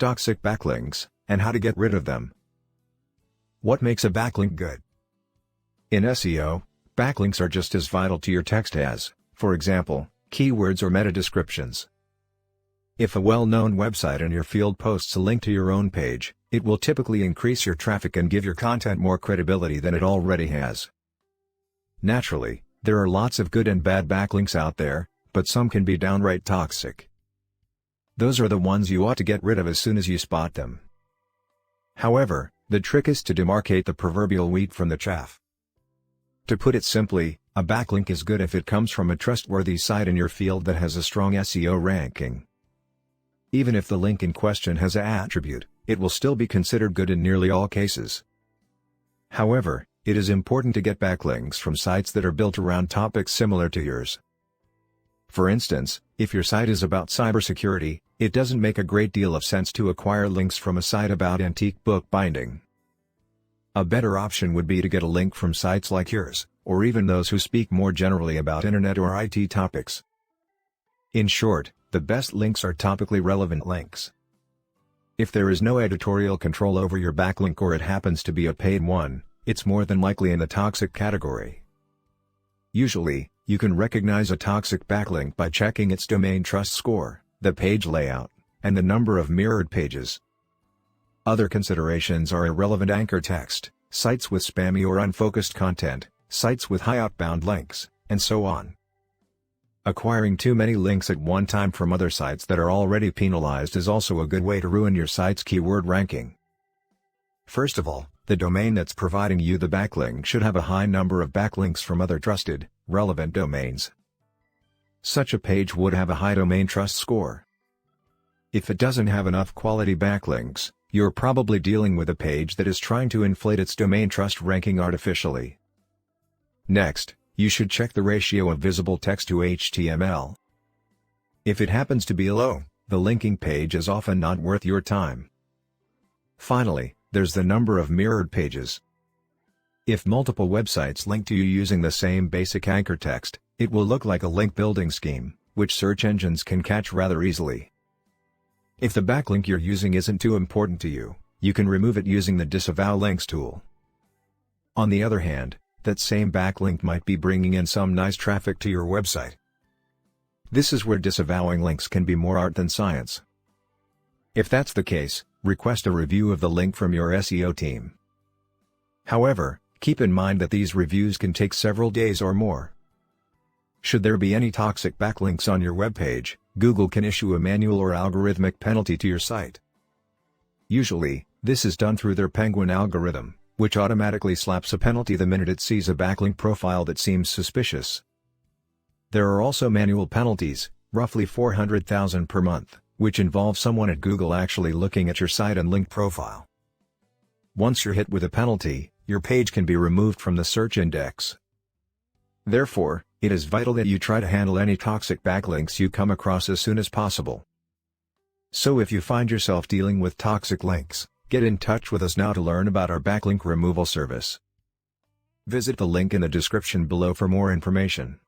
toxic backlinks, and how to get rid of them. What makes a backlink good? In SEO, backlinks are just as vital to your text as, for example, keywords or meta descriptions. If a well-known website in your field posts a link to your own page, it will typically increase your traffic and give your content more credibility than it already has. Naturally, there are lots of good and bad backlinks out there, but some can be downright toxic. Those are the ones you ought to get rid of as soon as you spot them. However, the trick is to demarcate the proverbial wheat from the chaff. To put it simply, a backlink is good if it comes from a trustworthy site in your field that has a strong SEO ranking. Even if the link in question has an attribute, it will still be considered good in nearly all cases. However, it is important to get backlinks from sites that are built around topics similar to yours. For instance, if your site is about cybersecurity, it doesn't make a great deal of sense to acquire links from a site about antique book binding. A better option would be to get a link from sites like yours, or even those who speak more generally about internet or IT topics. In short, the best links are topically relevant links. If there is no editorial control over your backlink or it happens to be a paid one, it's more than likely in the toxic category. Usually, you can recognize a toxic backlink by checking its domain trust score, the page layout, and the number of mirrored pages. Other considerations are irrelevant anchor text, sites with spammy or unfocused content, sites with high outbound links, and so on. Acquiring too many links at one time from other sites that are already penalized is also a good way to ruin your site's keyword ranking. First of all, the domain that's providing you the backlink should have a high number of backlinks from other trusted, relevant domains. Such a page would have a high domain trust score. If it doesn't have enough quality backlinks, you're probably dealing with a page that is trying to inflate its domain trust ranking artificially. Next, you should check the ratio of visible text to HTML. If it happens to be low, the linking page is often not worth your time. Finally, there's the number of mirrored pages. If multiple websites link to you using the same basic anchor text, it will look like a link building scheme, which search engines can catch rather easily. If the backlink you're using isn't too important to you, you can remove it using the Disavow Links tool. On the other hand, that same backlink might be bringing in some nice traffic to your website. This is where disavowing links can be more art than science. If that's the case, request a review of the link from your SEO team. However, keep in mind that these reviews can take several days or more. Should there be any toxic backlinks on your web page, Google can issue a manual or algorithmic penalty to your site. Usually, this is done through their Penguin algorithm, which automatically slaps a penalty the minute it sees a backlink profile that seems suspicious. There are also manual penalties, roughly 400,000 per month, which involve someone at Google actually looking at your site and link profile. Once you're hit with a penalty, your page can be removed from the search index. Therefore, it is vital that you try to handle any toxic backlinks you come across as soon as possible. So if you find yourself dealing with toxic links, get in touch with us now to learn about our backlink removal service. Visit the link in the description below for more information.